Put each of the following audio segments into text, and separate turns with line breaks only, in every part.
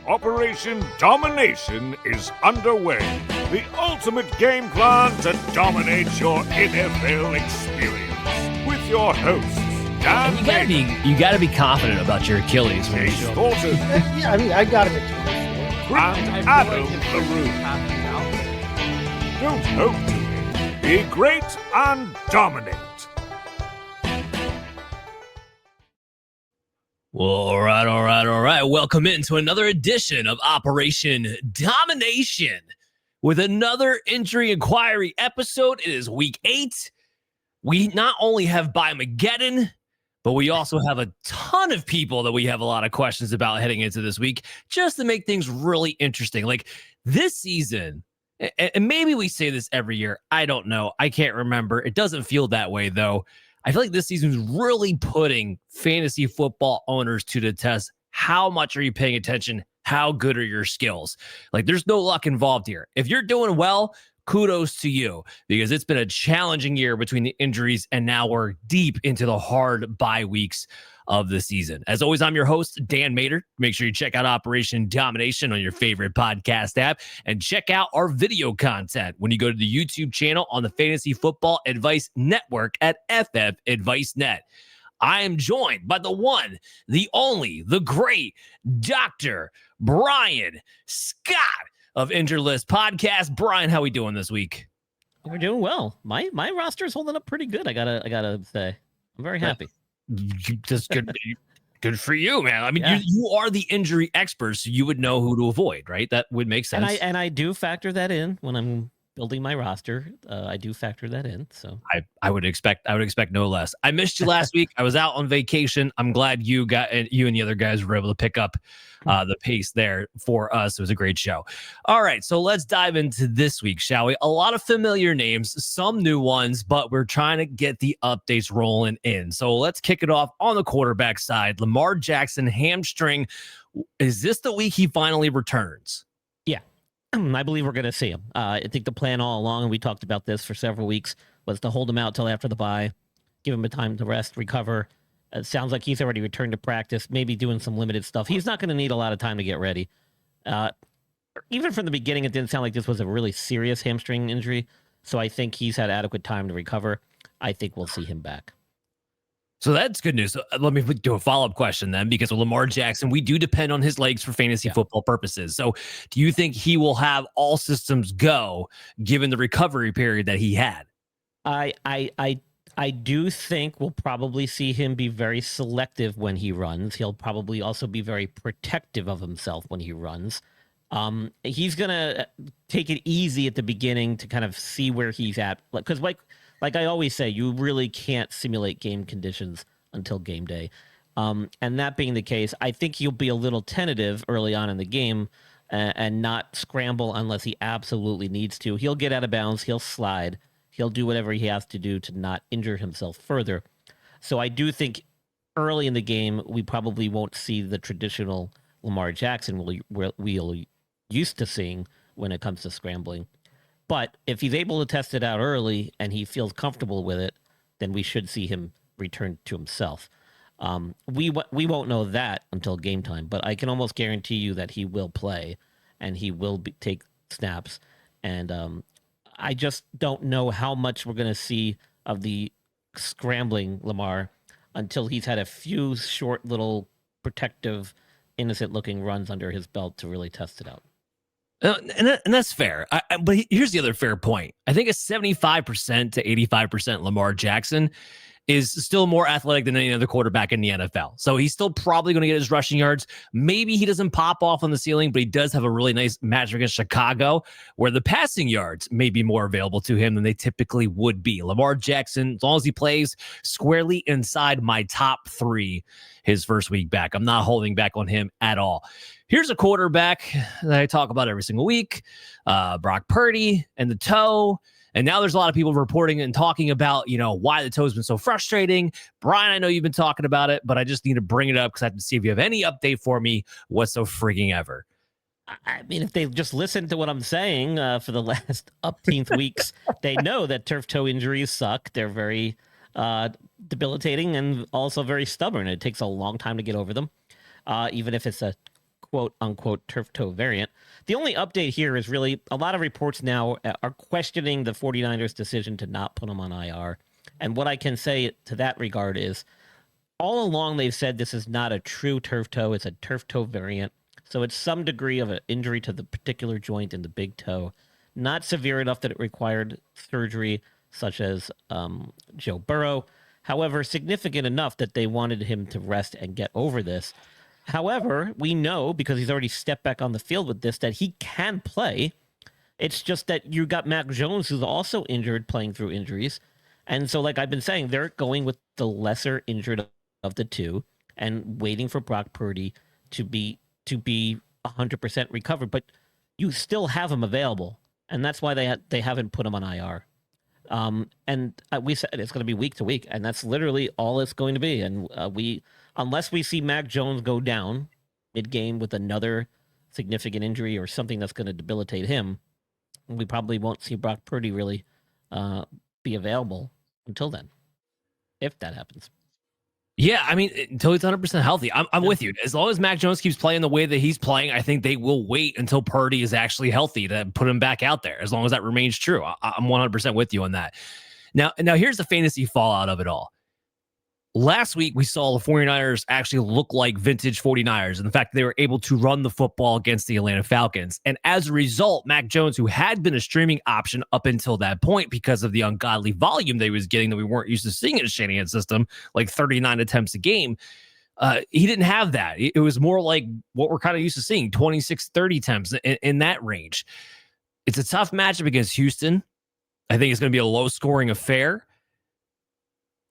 Operation Domination is underway. The ultimate game plan to dominate your NFL experience. With your hosts, Dan
You gotta be confident about your Achilles when you show up.
Thornton,
Yeah, I mean, I got it.
and Adam LaRue. Don't hope to be great and dominate.
Well, all right. Welcome into another edition of Operation Domination with another injury inquiry episode. It is week 8. We not only have Byemageddon, but we also have a ton of people that we have a lot of questions about heading into this week, just to make things really interesting. Like this season, and maybe we say this every year, I don't know. I can't remember. It doesn't feel that way, though. I feel like this season is really putting fantasy football owners to the test. How much are you paying attention? How good are your skills? Like, there's no luck involved here. If you're doing well, kudos to you, because it's been a challenging year between the injuries, and now we're deep into the hard bye weeks of the season. As always, I'm your host, Dan Mater. Make sure you check out Operation Domination on your favorite podcast app, and check out our video content when you go to the YouTube channel on the Fantasy Football Advice Network at FF Advice Net. I am joined by the one, the only, the great Dr. Brian Scott of Injured List Podcast. Brian, how we doing this week?
We're doing well. My roster is holding up pretty good. I gotta say, I'm very happy.
Just good for you, man. I mean,
Yeah.
you are the injury expert, so you would know who to avoid, right? That would make sense.
And I do factor that in when I'm building my roster. I do factor that in. So
I would expect no less. I missed you last week. I was out on vacation. I'm glad you and the other guys were able to pick up the pace there for us. It was a great show. All right, so let's dive into this week, shall we? A lot of familiar names, some new ones, but we're trying to get the updates rolling in. So let's kick it off on the quarterback side. Lamar Jackson, hamstring. Is this the week he finally returns?
I believe we're going to see him. I think the plan all along, and we talked about this for several weeks, was to hold him out till after the bye, give him a time to rest, recover. It sounds like he's already returned to practice, maybe doing some limited stuff. He's not going to need a lot of time to get ready. Even from the beginning, it didn't sound like this was a really serious hamstring injury. So I think he's had adequate time to recover. I think we'll see him back.
So that's good news. So let me do a follow-up question then, because with Lamar Jackson, we do depend on his legs for fantasy football purposes. So do you think he will have all systems go given the recovery period that he had?
I do think we'll probably see him be very selective when he runs. He'll probably also be very protective of himself when he runs. He's going to take it easy at the beginning to kind of see where he's at. Because like I always say, you really can't simulate game conditions until game day. And that being the case, I think he'll be a little tentative early on in the game and not scramble unless he absolutely needs to. He'll get out of bounds. He'll slide. He'll do whatever he has to do to not injure himself further. So I do think early in the game, we probably won't see the traditional Lamar Jackson we're used to seeing when it comes to scrambling. But if he's able to test it out early and he feels comfortable with it, then we should see him return to himself. We won't know that until game time, but I can almost guarantee you that he will play and he will take snaps. And I just don't know how much we're going to see of the scrambling Lamar until he's had a few short little protective, innocent-looking runs under his belt to really test it out.
And that's fair. But here's the other fair point. I think a 75% to 85% Lamar Jackson is still more athletic than any other quarterback in the NFL. So he's still probably going to get his rushing yards. Maybe he doesn't pop off on the ceiling, but he does have a really nice match against Chicago, where the passing yards may be more available to him than they typically would be. Lamar Jackson, as long as he plays squarely inside my top 3 his first week back, I'm not holding back on him at all. Here's a quarterback that I talk about every single week, Brock Purdy and the toe. And now there's a lot of people reporting and talking about, why the toe's been so frustrating. Brian, I know you've been talking about it, but I just need to bring it up because I have to see if you have any update for me what's so freaking ever.
I mean, if they just listen to what I'm saying for the last upteenth weeks, they know that turf toe injuries suck. They're very debilitating and also very stubborn. It takes a long time to get over them, even if it's a quote unquote turf toe variant. The only update here is really a lot of reports now are questioning the 49ers decision to not put him on IR. And what I can say to that regard is all along they've said this is not a true turf toe, it's a turf toe variant. So it's some degree of an injury to the particular joint in the big toe, not severe enough that it required surgery, such as Joe Burrow. However, significant enough that they wanted him to rest and get over this. However, we know, because he's already stepped back on the field with this, that he can play. It's just that you got Mac Jones, who's also injured, playing through injuries. And so, like I've been saying, they're going with the lesser injured of the two and waiting for Brock Purdy to be 100% recovered. But you still have him available, and that's why they haven't put him on IR. And we said it's going to be week to week, and that's literally all it's going to be. And unless we see Mac Jones go down mid-game with another significant injury or something that's going to debilitate him, we probably won't see Brock Purdy really be available until then, if that happens.
Yeah, I mean, until he's 100% healthy. I'm with you. As long as Mac Jones keeps playing the way that he's playing, I think they will wait until Purdy is actually healthy to put him back out there, as long as that remains true. I'm 100% with you on that. Now here's the fantasy fallout of it all. Last week, we saw the 49ers actually look like vintage 49ers, and the fact that they were able to run the football against the Atlanta Falcons. And as a result, Mac Jones, who had been a streaming option up until that point because of the ungodly volume they was getting that we weren't used to seeing in a Shanahan system, like 39 attempts a game, he didn't have that. It was more like what we're kind of used to seeing, 26, 30 attempts in that range. It's a tough matchup against Houston. I think it's going to be a low-scoring affair.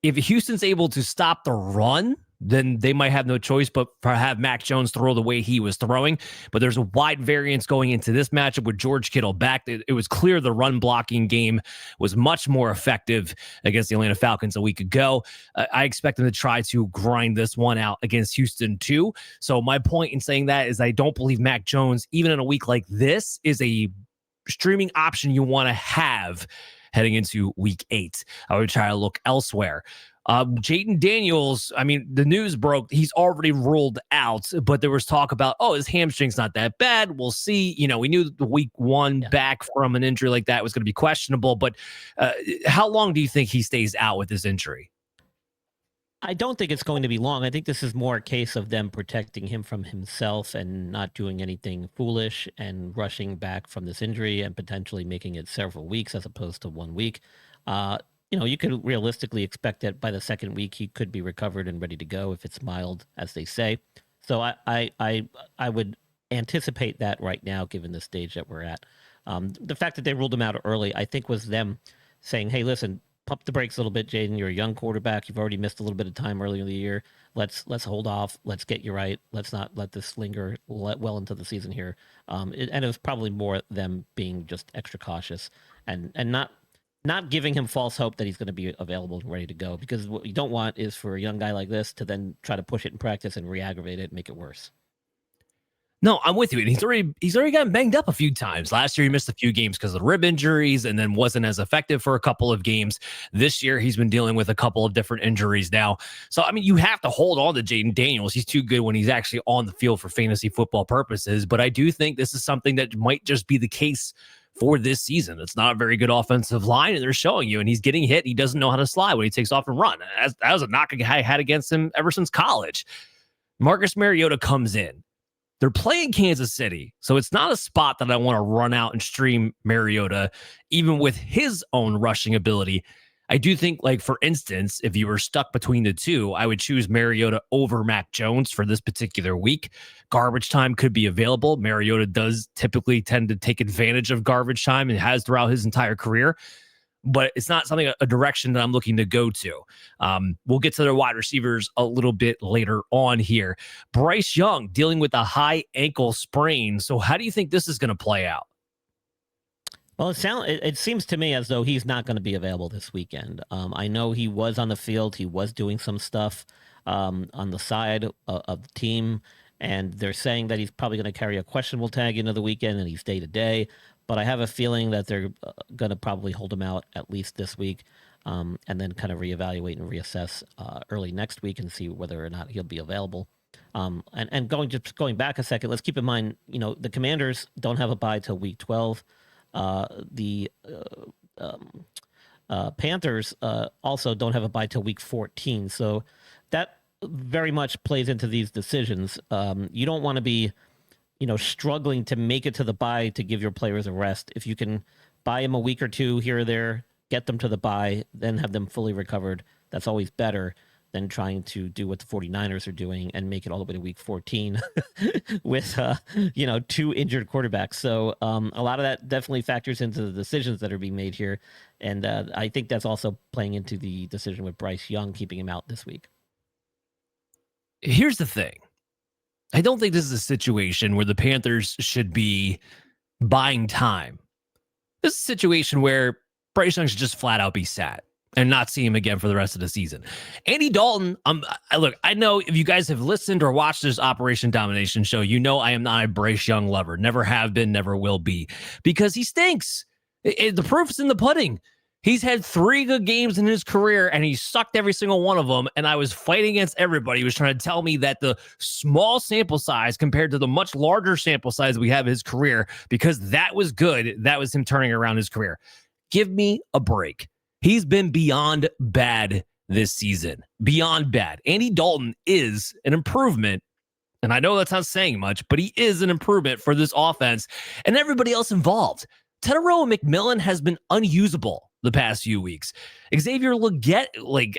If Houston's able to stop the run, then they might have no choice but to have Mac Jones throw the way he was throwing. But there's a wide variance going into this matchup with George Kittle back. It was clear the run blocking game was much more effective against the Atlanta Falcons a week ago. I expect them to try to grind this one out against Houston too. So my point in saying that is I don't believe Mac Jones, even in a week like this, is a streaming option you want to have heading into week 8. I would try to look elsewhere. Jayden Daniels, I mean, the news broke. He's already ruled out, but there was talk about, his hamstring's not that bad. We'll see. We knew the week 1 back from an injury like that was going to be questionable, but how long do you think he stays out with this injury?
I don't think it's going to be long. I think this is more a case of them protecting him from himself and not doing anything foolish and rushing back from this injury and potentially making it several weeks as opposed to 1 week. You could realistically expect that by the second week he could be recovered and ready to go if it's mild, as they say. So I would anticipate that right now, given the stage that we're at. The fact that they ruled him out early, I think, was them saying, "Hey, listen, pump the brakes a little bit, Jayden. You're a young quarterback. You've already missed a little bit of time earlier in the year. Let's hold off. Let's get you right. Let's not let this linger well into the season here." And it was probably more them being just extra cautious and not giving him false hope that he's going to be available and ready to go. Because what you don't want is for a young guy like this to then try to push it in practice and re-aggravate it and make it worse.
No, I'm with you. And he's already gotten banged up a few times. Last year, he missed a few games because of rib injuries and then wasn't as effective for a couple of games. This year, he's been dealing with a couple of different injuries now. So, I mean, you have to hold on to Jayden Daniels. He's too good when he's actually on the field for fantasy football purposes. But I do think this is something that might just be the case for this season. It's not a very good offensive line, and they're showing you, and he's getting hit. He doesn't know how to slide when he takes off and run. That was a knock I had against him ever since college. Marcus Mariota comes in. They're playing Kansas City, so it's not a spot that I want to run out and stream Mariota, even with his own rushing ability. I do think, like, for instance, if you were stuck between the two, I would choose Mariota over Mac Jones for this particular week. Garbage time could be available. Mariota does typically tend to take advantage of garbage time and has throughout his entire career. But it's not something, a direction that I'm looking to go to. We'll get to their wide receivers a little bit later on here. Bryce Young dealing with a high ankle sprain. So how do you think this is going to play out?
Well, it seems to me as though he's not going to be available this weekend. I know he was on the field. He was doing some stuff on the side of the team, and they're saying that he's probably going to carry a questionable tag into the weekend and he's day-to-day. But I have a feeling that they're going to probably hold him out at least this week and then kind of reevaluate and reassess early next week and see whether or not he'll be available. And going back a second, let's keep in mind, the Commanders don't have a bye till week 12. The Panthers also don't have a bye till week 14. So that very much plays into these decisions. You don't want to be, struggling to make it to the bye to give your players a rest. If you can buy them a week or two here or there, get them to the bye, then have them fully recovered, that's always better than trying to do what the 49ers are doing and make it all the way to week 14 with, 2 injured quarterbacks. So a lot of that definitely factors into the decisions that are being made here. And I think that's also playing into the decision with Bryce Young, keeping him out this week.
Here's the thing. I don't think this is a situation where the Panthers should be buying time. This is a situation where Bryce Young should just flat out be sat and not see him again for the rest of the season. Andy Dalton, look, I know if you guys have listened or watched this Operation Domination show, you know I am not a Bryce Young lover. Never have been, never will be, because he stinks. The proof's in the pudding. He's had 3 good games in his career, and he sucked every single one of them, and I was fighting against everybody who was trying to tell me that the small sample size compared to the much larger sample size we have in his career, because that was good, that was him turning around his career. Give me a break. He's been beyond bad this season. Beyond bad. Andy Dalton is an improvement, and I know that's not saying much, but he is an improvement for this offense and everybody else involved. Tedero McMillan has been unusable the past few weeks. Xavier Legette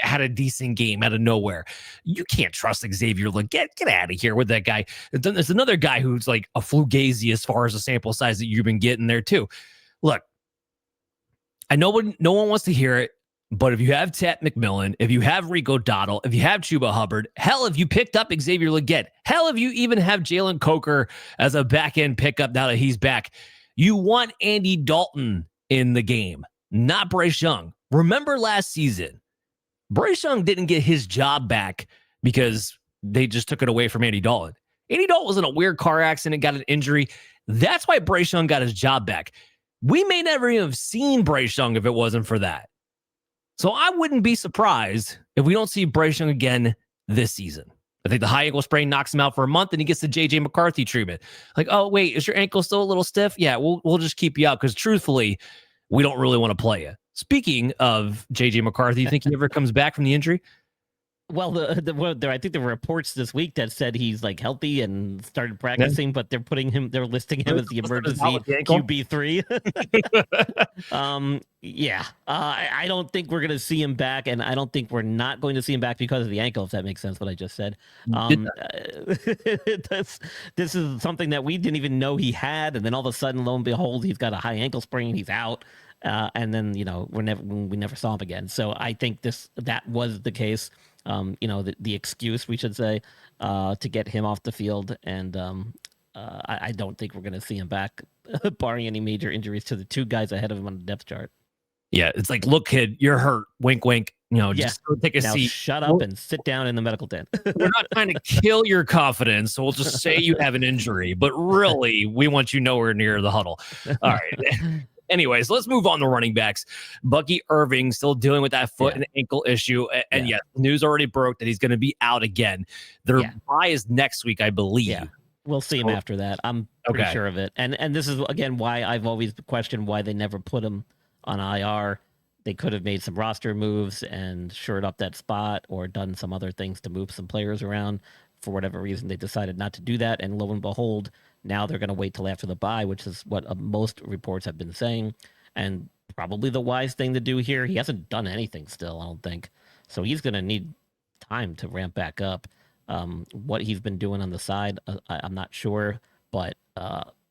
had a decent game out of nowhere. You can't trust Xavier Legette. Get out of here with that guy. There's another guy who's like a Fugazi as far as the sample size that you've been getting there too. Look, I know no one wants to hear it, but if you have Ted McMillan, if you have Rico Dottle, if you have Chuba Hubbard, hell, if you picked up Xavier Legette, hell, if you even have Jalen Coker as a back-end pickup now that he's back, you want Andy Dalton in the game, not Bryce Young. Remember last season, Bryce Young didn't get his job back because they just took it away from Andy Dalton. Andy Dalton was in a weird car accident, got an injury. That's why Bryce Young got his job back. We may never even have seen Bryce Young if it wasn't for that. So I wouldn't be surprised if we don't see Bryce Young again this season. I think the high ankle sprain knocks him out for a month and he gets the J.J. McCarthy treatment. Like, oh, wait, is your ankle still a little stiff? Yeah, we'll just keep you out because truthfully, we don't really want to play you. Speaking of J.J. McCarthy, you think he ever comes back from the injury?
Well, I think the reports this week that said he's healthy and started practicing, but they're listing him as the emergency QB3. I don't think we're going to see him back, and I don't think we're not going to see him back because of the ankle, if that makes sense what I just said. This is something that we didn't even know he had, and then all of a sudden, lo and behold, he's got a high ankle sprain, he's out. And then, we never saw him again. So I think that was the case. The excuse, we should say, to get him off the field. And I don't think we're going to see him back, barring any major injuries to the 2 guys ahead of him on the depth chart.
Yeah, it's like, look, kid, you're hurt. Wink, wink. Just go take a seat.
Shut up and sit down in the medical tent.
We're not trying to kill your confidence, so we'll just say you have an injury. But really, we want you nowhere near the huddle. All right. Anyways, let's move on to running backs. Bucky Irving still dealing with that foot and ankle issue. And news already broke that he's going to be out again. Their bye is next week, I believe. Yeah.
We'll see him after that. I'm pretty sure of it. And this is, again, why I've always questioned why they never put him on IR. They could have made some roster moves and shored up that spot or done some other things to move some players around. For whatever reason, they decided not to do that. And lo and behold, now they're going to wait till after the bye, which is what most reports have been saying. And probably the wise thing to do here. He hasn't done anything still, I don't think. So he's going to need time to ramp back up. What he's been doing on the side, I'm not sure. But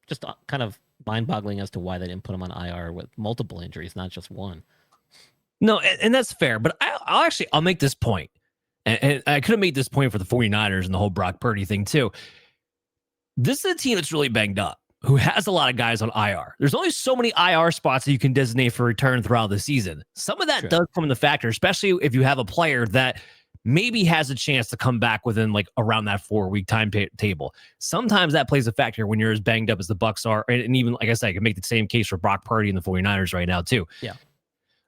just kind of mind-boggling as to why they didn't put him on IR with multiple injuries, not just one.
No, and that's fair. But I'll make this point. And I could have made this point for the 49ers and the whole Brock Purdy thing too. This is a team that's really banged up, who has a lot of guys on IR. There's only so many IR spots that you can designate for return throughout the season. Some of that does come in the factor, especially if you have a player that maybe has a chance to come back within around that 4-week timetable. Sometimes that plays a factor when you're as banged up as the Bucs are. And even, like I said, I can make the same case for Brock Purdy and the 49ers right now too.
Yeah.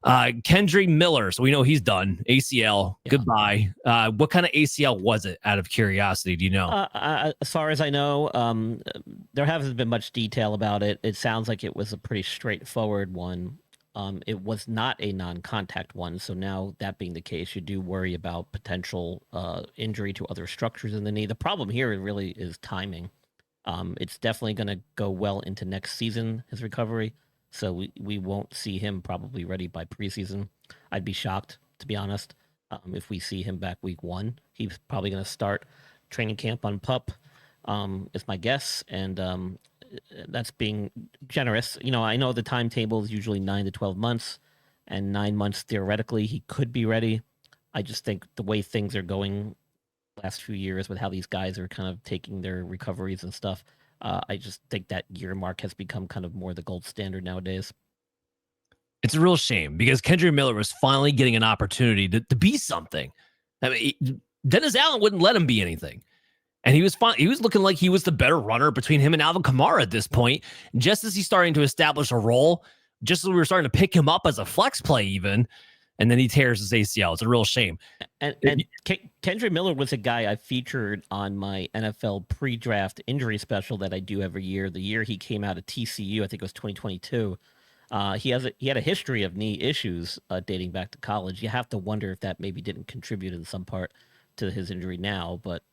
Kendry Miller. So we know he's done. ACL. Yeah. Goodbye. What kind of ACL was it, out of curiosity? Do you know?
As far as I know, there hasn't been much detail about it. It sounds like it was a pretty straightforward one. It was not a non-contact one. So now, that being the case, you do worry about potential injury to other structures in the knee. The problem here really is timing. It's definitely going to go well into next season, his recovery. So we won't see him probably ready by preseason. I'd be shocked, to be honest, if we see him back week 1. He's probably going to start training camp on PUP, is my guess. And that's being generous. I know the timetable is usually 9 to 12 months, and 9 months, theoretically, he could be ready. I just think the way things are going last few years with how these guys are kind of taking their recoveries and stuff, I just think that year mark has become kind of more the gold standard nowadays.
It's a real shame because Kendry Miller was finally getting an opportunity to be something. I mean, Dennis Allen wouldn't let him be anything. And he was fine. He was looking like he was the better runner between him and Alvin Kamara at this point. Just as he's starting to establish a role, just as we were starting to pick him up as a flex play even, and then he tears his ACL. It's a real shame.
And Kendry Miller was a guy I featured on my NFL pre-draft injury special that I do every year. The year he came out of TCU, I think it was 2022. He had a history of knee issues dating back to college. You have to wonder if that maybe didn't contribute in some part to his injury now. But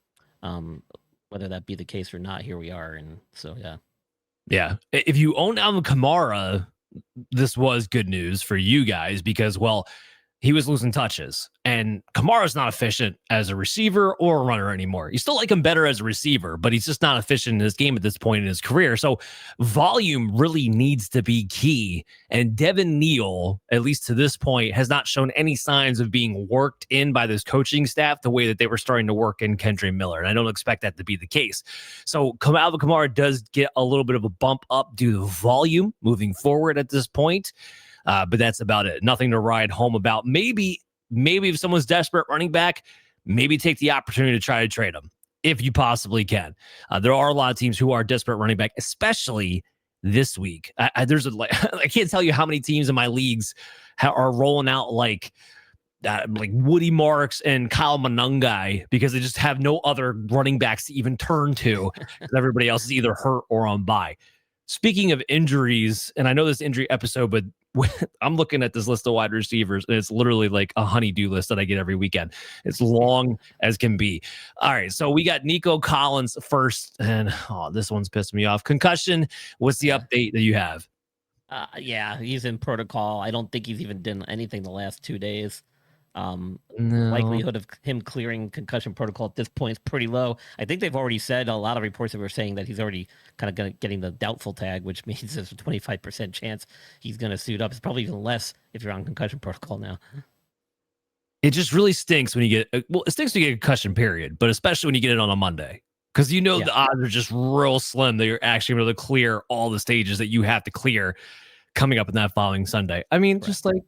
whether that be the case or not, here we are. And so, yeah.
Yeah. If you own Alvin Kamara, this was good news for you guys because, well, he was losing touches, and Kamara's not efficient as a receiver or a runner anymore. You still like him better as a receiver, but he's just not efficient in his game at this point in his career. So volume really needs to be key. And Devin Neal, at least to this point, has not shown any signs of being worked in by this coaching staff the way that they were starting to work in Kendry Miller. And I don't expect that to be the case. So Alvin Kamara does get a little bit of a bump up due to volume moving forward at this point. But that's about it. Nothing to ride home about. Maybe if someone's desperate running back, maybe take the opportunity to try to trade them if you possibly can. There are a lot of teams who are desperate running back, especially this week. I can't tell you how many teams in my leagues are rolling out like Woody Marks and Kyle Monungai because they just have no other running backs to even turn to. Everybody else is either hurt or on bye. Speaking of injuries, and I know this injury episode, but I'm looking at this list of wide receivers, and it's literally like a honey-do list that I get every weekend. It's long as can be. All right, so we got Nico Collins first, and this one's pissed me off. Concussion, what's the update that you have?
Yeah, he's in protocol. I don't think he's even done anything the last 2 days.
No.
Likelihood of him clearing concussion protocol at this point is pretty low. I think they've already said, a lot of reports that were saying that he's already kind of getting the doubtful tag, which means there's a 25% chance he's going to suit up. It's probably even less if you're on concussion protocol now.
It just really stinks when you get, it stinks when you get a concussion, period, but especially when you get it on a Monday. Because the odds are just real slim that you're actually able to clear all the stages that you have to clear coming up in that following Sunday. I mean, just like,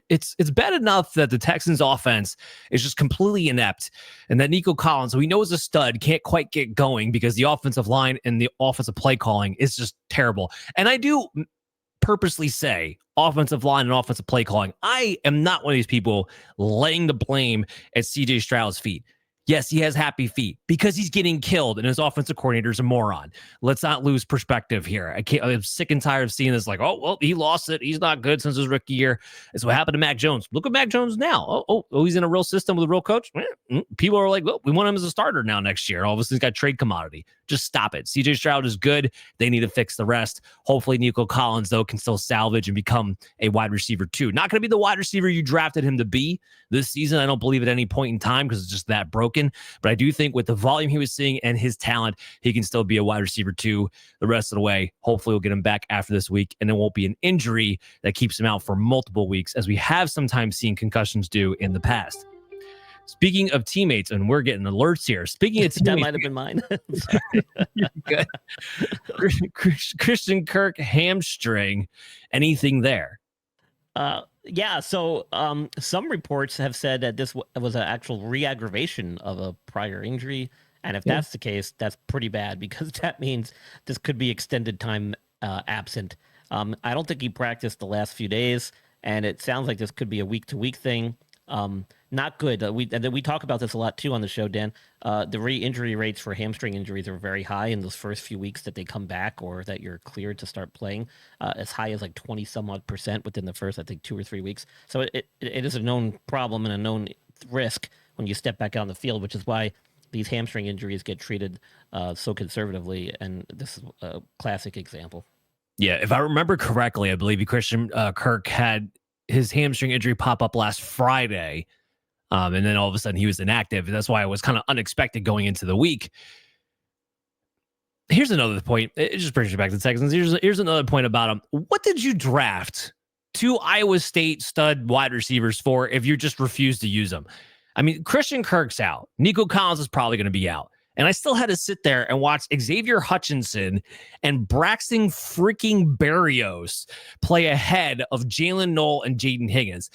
it's bad enough that the Texans offense is just completely inept and that Nico Collins, who we know is a stud, can't quite get going because the offensive line and the offensive play calling is just terrible. And I do purposely say offensive line and offensive play calling. I am not one of these people laying the blame at CJ Stroud's feet. Yes, he has happy feet because he's getting killed and his offensive coordinator is a moron. Let's not lose perspective here. I'm sick and tired of seeing this like, oh, well, he lost it. He's not good since his rookie year. It's what happened to Mac Jones. Look at Mac Jones now. Oh, he's in a real system with a real coach. People are like, well, we want him as a starter now next year. All of a sudden, he's got trade commodity. Just stop it. CJ Stroud is good. They need to fix the rest. Hopefully, Nico Collins, though, can still salvage and become a wide receiver, too. Not going to be the wide receiver you drafted him to be this season. I don't believe at any point in time because it's just that broken. But I do think with the volume he was seeing and his talent, he can still be a wide receiver, too, the rest of the way. Hopefully, we'll get him back after this week, and there won't be an injury that keeps him out for multiple weeks, as we have sometimes seen concussions do in the past. Speaking of teammates, and we're getting alerts here. Speaking of teammates,
that might have been mine.
Good. Christian Kirk hamstring. Anything there?
Yeah. So some reports have said that this was an actual re-aggravation of a prior injury, and if that's the case, that's pretty bad because that means this could be extended time absent. I don't think he practiced the last few days. and it sounds like this could be a week-to-week thing. Not good. We talk about this a lot too on the show, Dan. The re-injury rates for hamstring injuries are very high in those first few weeks that they come back or that you're cleared to start playing. As high as like 20 some odd % within the first, I think, 2 or 3 weeks. So it is a known problem and a known risk when you step back out on the field, which is why these hamstring injuries get treated so conservatively. And this is a classic example.
Yeah, if I remember correctly, I believe Christian Kirk had his hamstring injury pop up last Friday. And then all of a sudden he was inactive. That's why it was kind of unexpected going into the week. Here's another point. It just brings you back to the Texans. Here's another point about him. What did you draft 2 Iowa State stud wide receivers for if you just refuse to use them? I mean, Christian Kirk's out. Nico Collins is probably going to be out. And I still had to sit there and watch Xavier Hutchinson and Braxton freaking Berrios play ahead of Jalen Noel and Jayden Higgins.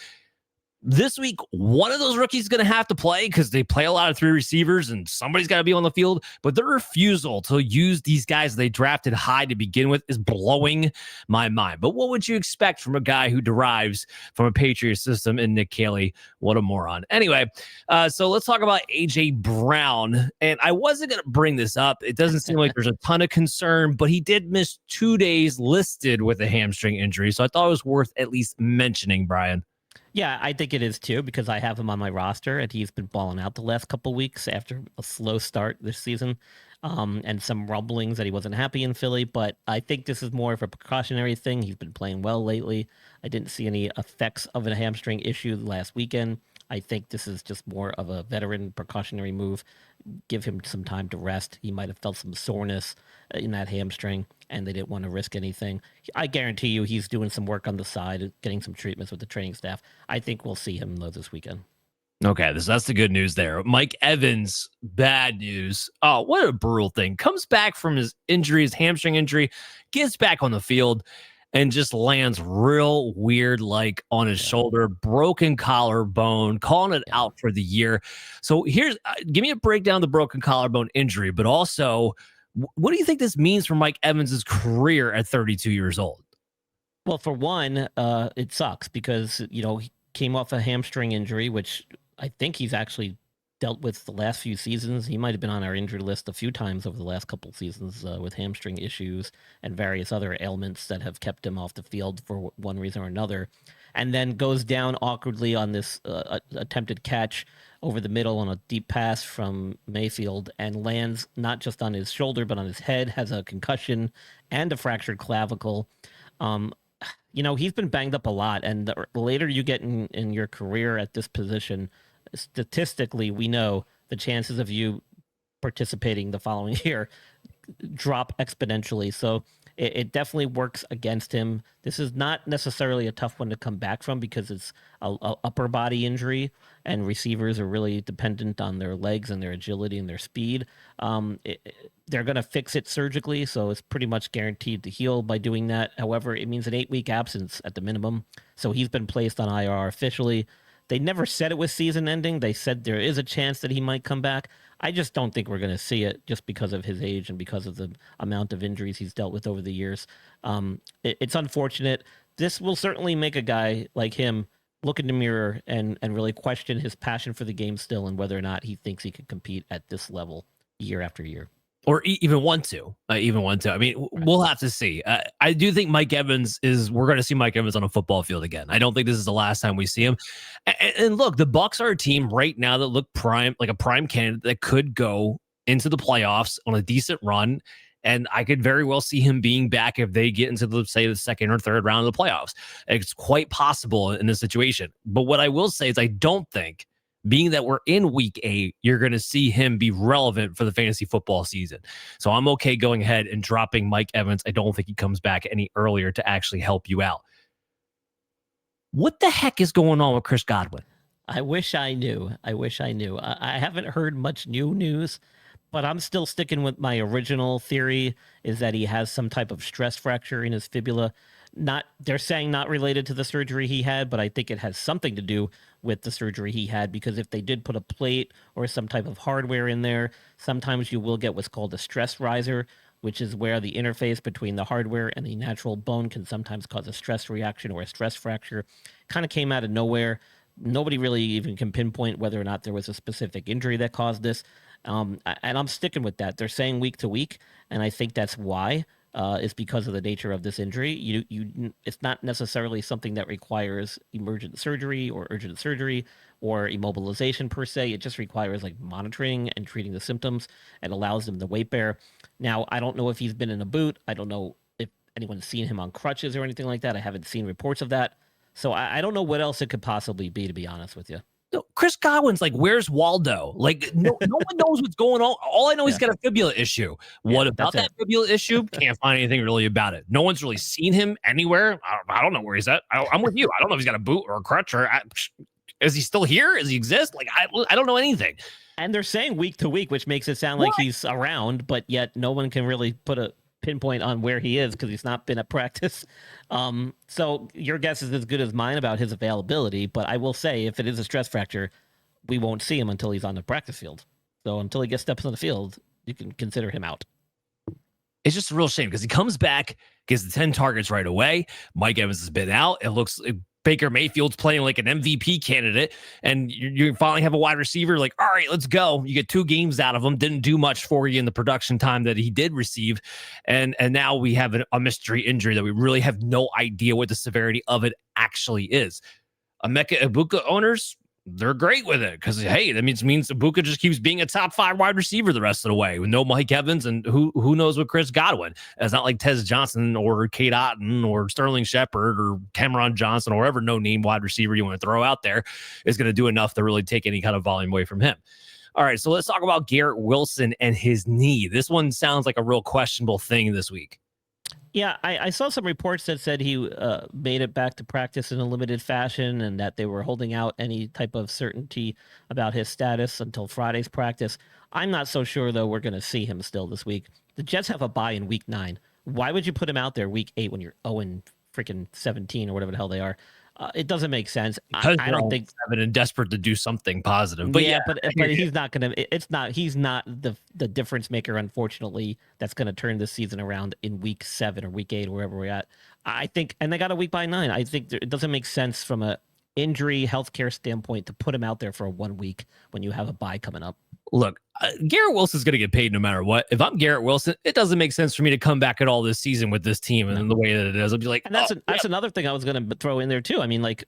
This week, one of those rookies is going to have to play because they play a lot of 3 receivers and somebody's got to be on the field. But their refusal to use these guys they drafted high to begin with is blowing my mind. But what would you expect from a guy who derives from a Patriot system in Nick Caley? What a moron. Anyway, so let's talk about A.J. Brown. And I wasn't going to bring this up. It doesn't seem like there's a ton of concern, but he did miss 2 days listed with a hamstring injury. So I thought it was worth at least mentioning, Brian.
Yeah, I think it is too, because I have him on my roster and he's been balling out the last couple weeks after a slow start this season, and some rumblings that he wasn't happy in Philly. But I think this is more of a precautionary thing. He's been playing well lately. I didn't see any effects of a hamstring issue last weekend. I think this is just more of a veteran precautionary move. Give him some time to rest. He might have felt some soreness in that hamstring, and they didn't want to risk anything. I guarantee you he's doing some work on the side, getting some treatments with the training staff. I think we'll see him though this weekend.
Okay, that's the good news there. Mike Evans, bad news. Oh, what a brutal thing. Comes back from his injury, his hamstring injury, gets back on the field, and just lands real weird, like on his shoulder, broken collarbone, calling it out for the year. So here's, give me a breakdown of the broken collarbone injury, but also, what do you think this means for Mike Evans' career at 32 years old?
Well, for one, it sucks because, he came off a hamstring injury, which I think he's actually dealt with the last few seasons. He might have been on our injury list a few times over the last couple of seasons with hamstring issues and various other ailments that have kept him off the field for one reason or another. And then goes down awkwardly on this attempted catch over the middle on a deep pass from Mayfield and lands not just on his shoulder, but on his head, has a concussion and a fractured clavicle. He's been banged up a lot. And the later you get in your career at this position, statistically, we know the chances of you participating the following year drop exponentially. So it definitely works against him. This is not necessarily a tough one to come back from because it's a upper body injury, and receivers are really dependent on their legs and their agility and their speed. They're going to fix it surgically, so it's pretty much guaranteed to heal by doing that. However, it means an 8-week absence at the minimum. So he's been placed on IR officially. They never said it was season ending. They said there is a chance that he might come back. I just don't think we're going to see it just because of his age and because of the amount of injuries he's dealt with over the years. It's unfortunate. This will certainly make a guy like him look in the mirror and really question his passion for the game still and whether or not he thinks he can compete at this level year after year.
Or even want to. I mean, we'll have to see. I do think we're going to see Mike Evans on a football field again. I don't think this is the last time we see him. And look, the Bucs are a team right now that look prime, like a prime candidate that could go into the playoffs on a decent run. And I could very well see him being back if they get into the second or third round of the playoffs. It's quite possible in this situation. But what I will say is I don't think, being that we're in week 8, you're going to see him be relevant for the fantasy football season. So I'm okay going ahead and dropping Mike Evans. I don't think he comes back any earlier to actually help you out. What the heck is going on with Chris Godwin?
I wish I knew. I haven't heard much new news, but I'm still sticking with my original theory is that he has some type of stress fracture in his fibula. They're saying not related to the surgery he had, but I think it has something to do with the surgery he had, because if they did put a plate or some type of hardware in there, sometimes you will get what's called a stress riser, which is where the interface between the hardware and the natural bone can sometimes cause a stress reaction or a stress fracture. Kind of came out of nowhere. Nobody really even can pinpoint whether or not there was a specific injury that caused this. And I'm sticking with that. They're saying week to week, and I think that's why. Is because of the nature of this injury. It's not necessarily something that requires emergent surgery or urgent surgery or immobilization per se. It just requires like monitoring and treating the symptoms and allows them to weight bear. Now, I don't know if he's been in a boot. I don't know if anyone's seen him on crutches or anything like that. I haven't seen reports of that. So I don't know what else it could possibly be, to be honest with you.
No, Chris Godwin's like, where's Waldo? Like, no one knows what's going on. All I know, he's got a fibula issue. What about that fibula issue? Can't find anything really about it. No one's really seen him anywhere. I don't know where he's at. I'm with you. I don't know if he's got a boot or a crutch or is he still here? Does he exist? Like, I don't know anything.
And they're saying week to week, which makes it sound like he's around, but yet no one can really put a pinpoint on where he is because he's not been at practice. So your guess is as good as mine about his availability, but I will say if it is a stress fracture, we won't see him until he's on the practice field. So until he gets steps on the field, you can consider him out.
It's just a real shame because he comes back, gets the 10 targets right away. Mike Evans has been out. It looks Baker Mayfield's playing like an MVP candidate, and you finally have a wide receiver like, all right, let's go. You get 2 games out of him. Didn't do much for you in the production time that he did receive. And now we have a mystery injury that we really have no idea what the severity of it actually is. Emeka Egbuka owners, they're great with it because, hey, that means Egbuka just keeps being a top 5 wide receiver the rest of the way with no Mike Evans and who knows what Chris Godwin. It's not like Tez Johnson or Kate Otten or Sterling Shepard or Cameron Johnson or whatever no-name wide receiver you want to throw out there is going to do enough to really take any kind of volume away from him. All right, so let's talk about Garrett Wilson and his knee. This one sounds like a real questionable thing this week.
Yeah, I saw some reports that said he made it back to practice in a limited fashion and that they were holding out any type of certainty about his status until Friday's practice. I'm not so sure, though, we're going to see him still this week. The Jets have a bye in week 9. Why would you put him out there week 8 when you're 0-17 or whatever the hell they are? It doesn't make sense. I don't think
7 and desperate to do something positive. But
but he's not going to. He's not the difference maker. Unfortunately, that's going to turn this season around in week 7 or week 8 or wherever we're at. I think, and they got a week by 9. I think it doesn't make sense from a injury healthcare standpoint to put him out there for 1 week when you have a bye coming up.
Look, Garrett Wilson's going to get paid no matter what. If I'm Garrett Wilson, it doesn't make sense for me to come back at all this season with this team and the way that it is. I'll be like,
and that's another thing I was going to throw in there too. I mean, like,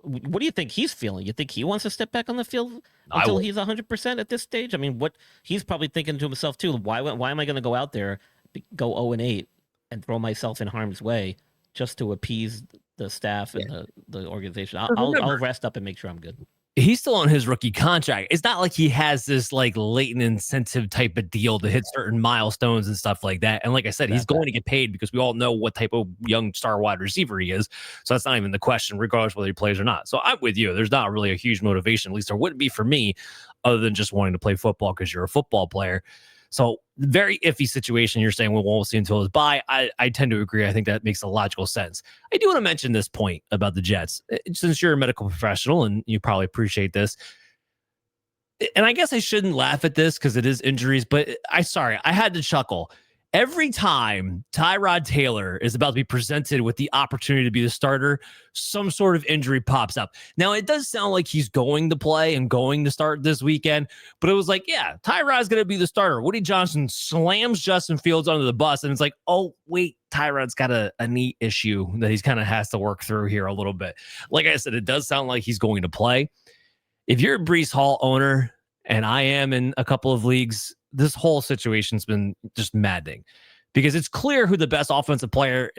what do you think he's feeling? You think he wants to step back on the field until he's 100% at this stage? I mean, what he's probably thinking to himself too. Why am I going to go out there, go 0-8 and throw myself in harm's way just to appease the staff and the organization? I'll rest up and make sure I'm good.
He's still on his rookie contract. It's not like he has this like latent incentive type of deal to hit certain milestones and stuff like that. And like I said, he's going to get paid because we all know what type of young star wide receiver he is. So that's not even the question, regardless whether he plays or not. So I'm with you. There's not really a huge motivation, at least there wouldn't be for me, other than just wanting to play football because you're a football player. So very iffy situation. You're saying we won't see until his bye. I tend to agree. I think that makes a logical sense. I do want to mention this point about the Jets, since you're a medical professional and you probably appreciate this. And I guess I shouldn't laugh at this because it is injuries, but I had to chuckle. Every time Tyrod Taylor is about to be presented with the opportunity to be the starter, some sort of injury pops up. Now, it does sound like he's going to play and going to start this weekend, but it was like, yeah, Tyrod's going to be the starter. Woody Johnson slams Justin Fields under the bus, and it's like, oh, wait, Tyrod's got a knee issue that he's kind of has to work through here a little bit. Like I said, it does sound like he's going to play. If you're a Breece Hall owner, and I am in a couple of leagues, this whole situation's been just maddening because it's clear who the best offensive player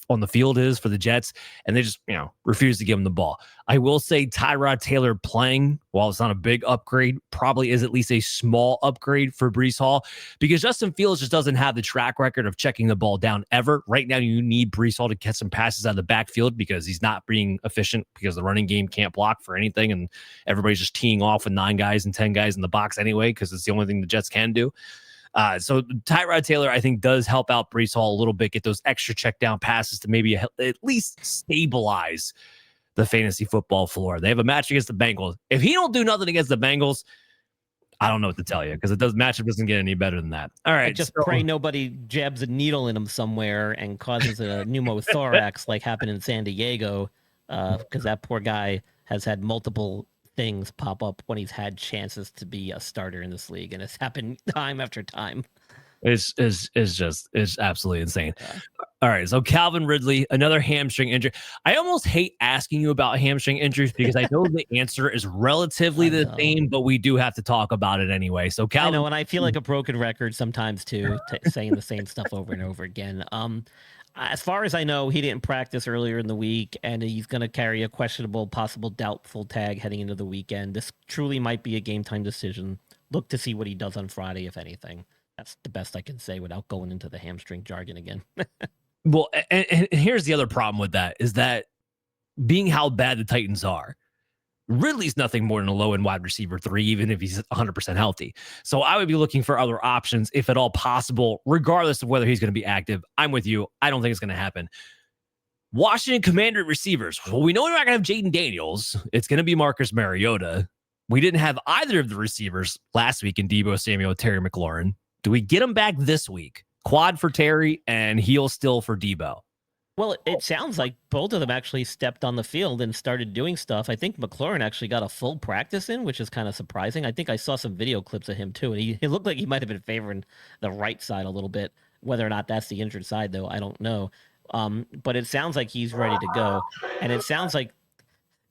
on the field is for the Jets, and they just, refuse to give him the ball. I will say Tyrod Taylor playing, while it's not a big upgrade, probably is at least a small upgrade for Breece Hall because Justin Fields just doesn't have the track record of checking the ball down ever. Right now, you need Breece Hall to get some passes out of the backfield because he's not being efficient because the running game can't block for anything, and everybody's just teeing off with 9 guys and 10 guys in the box anyway because it's the only thing the Jets can do. So Tyrod Taylor, I think, does help out Breece Hall a little bit, get those extra check down passes to maybe at least stabilize the fantasy football floor. They have a match against the Bengals. If he don't do nothing against the Bengals, I don't know what to tell you because matchup doesn't get any better than that. All right.
I just pray nobody jabs a needle in him somewhere and causes a pneumothorax like happened in San Diego, because that poor guy has had multiple things pop up when he's had chances to be a starter in this league, and it's happened time after time.
It's absolutely insane. Yeah. All right, so Calvin Ridley, another hamstring injury. I almost hate asking you about hamstring injuries because I know the answer is relatively the same, but we do have to talk about it anyway. So Calvin,
I know, and I feel like a broken record sometimes too, saying the same stuff over and over again. As far as I know, he didn't practice earlier in the week, and he's going to carry a questionable, possible doubtful tag heading into the weekend. This truly might be a game time decision. Look to see what he does on Friday, if anything. That's the best I can say without going into the hamstring jargon again.
Well, and here's the other problem with that is that being how bad the Titans are, Ridley's nothing more than a low-end wide receiver 3, even if he's 100% healthy. So I would be looking for other options, if at all possible, regardless of whether he's going to be active. I'm with you. I don't think it's going to happen. Washington Commander receivers. Well, we know we're not going to have Jayden Daniels. It's going to be Marcus Mariota. We didn't have either of the receivers last week in Deebo Samuel, Terry McLaurin. Do we get him back this week? Quad for Terry and heel still for Deebo.
Well, it sounds like both of them actually stepped on the field and started doing stuff. I think McLaurin actually got a full practice in, which is kind of surprising. I think I saw some video clips of him too, and he looked like he might have been favoring the right side a little bit. Whether or not that's the injured side, though, I don't know. But it sounds like he's ready to go, and it sounds like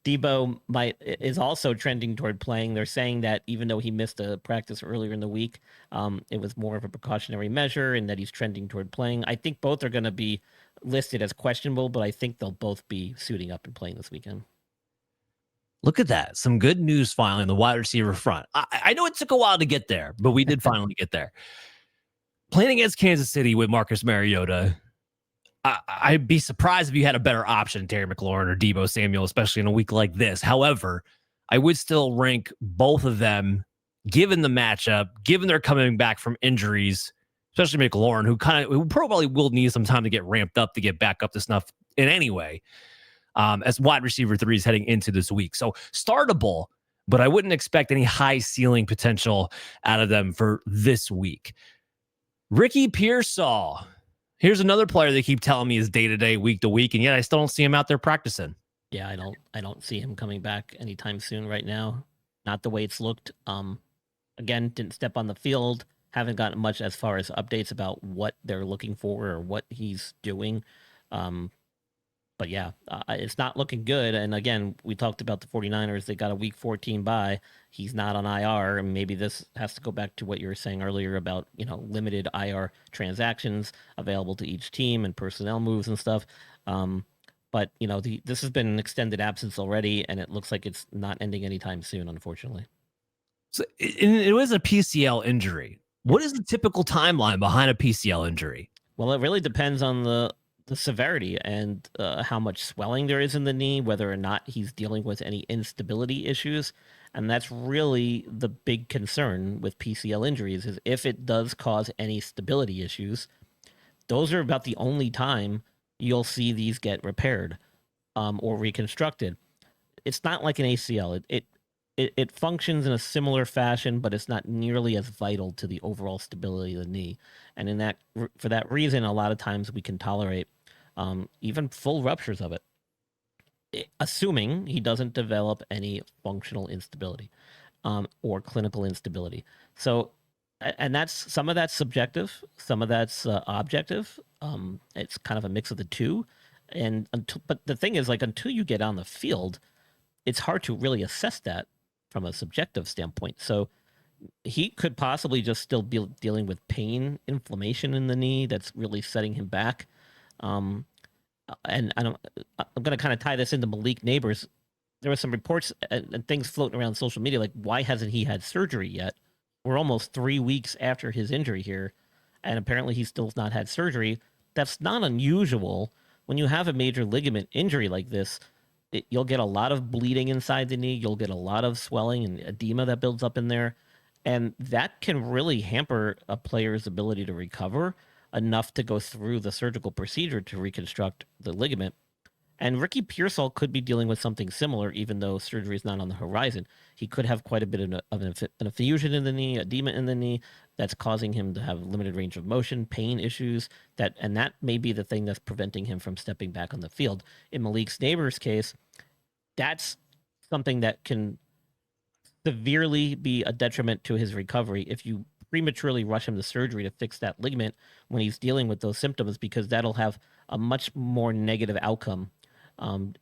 Deebo is also trending toward playing. They're saying that even though he missed a practice earlier in the week, it was more of a precautionary measure and that he's trending toward playing. I think both are going to be listed as questionable, but I think they'll both be suiting up and playing this weekend.
Look at that. Some good news finally on the wide receiver front. I know it took a while to get there, but we did finally get there. Playing against Kansas City with Marcus Mariota, I'd be surprised if you had a better option, Terry McLaurin or Deebo Samuel, especially in a week like this. However, I would still rank both of them, given the matchup, given they're coming back from injuries, especially McLaurin, who probably will need some time to get ramped up to get back up to snuff in any way, as wide receiver 3s heading into this week. So startable, but I wouldn't expect any high ceiling potential out of them for this week. Ricky Pearsall. Here's another player they keep telling me is day-to-day, week-to-week, and yet I still don't see him out there practicing.
Yeah, I don't see him coming back anytime soon right now. Not the way it's looked. Again, didn't step on the field. Haven't gotten much as far as updates about what they're looking for or what he's doing. But yeah, it's not looking good. And again, we talked about the 49ers. They got a week 14 bye. He's not on IR. And maybe this has to go back to what you were saying earlier about, limited IR transactions available to each team and personnel moves and stuff. But, this has been an extended absence already, and it looks like it's not ending anytime soon, unfortunately.
So it was a PCL injury. What is the typical timeline behind a PCL injury?
Well, it really depends on the severity and how much swelling there is in the knee, whether or not he's dealing with any instability issues. And that's really the big concern with PCL injuries, is if it does cause any stability issues, those are about the only time you'll see these get repaired or reconstructed. It's not like an ACL. It functions in a similar fashion, but it's not nearly as vital to the overall stability of the knee. And for that reason, a lot of times we can tolerate even full ruptures of it, assuming he doesn't develop any functional instability or clinical instability. So, and some of that's subjective, some of that's objective. It's kind of a mix of the two. But the thing is, until you get on the field, it's hard to really assess that from a subjective standpoint. So he could possibly just still be dealing with pain, inflammation in the knee that's really setting him back. And I'm going to kind of tie this into Malik Neighbors. There were some reports and things floating around social media, like, why hasn't he had surgery yet? We're almost 3 weeks after his injury here, and apparently he's still not had surgery. That's not unusual. When you have a major ligament injury like this, you'll get a lot of bleeding inside the knee. You'll get a lot of swelling and edema that builds up in there. And that can really hamper a player's ability to recover enough to go through the surgical procedure to reconstruct the ligament. And Ricky Pearsall could be dealing with something similar, even though surgery is not on the horizon. He could have quite a bit of an effusion in the knee, edema in the knee, that's causing him to have limited range of motion, pain issues. And that may be the thing that's preventing him from stepping back on the field. In Malik's neighbor's case, that's something that can severely be a detriment to his recovery if you prematurely rush him to surgery to fix that ligament when he's dealing with those symptoms, because that'll have a much more negative outcome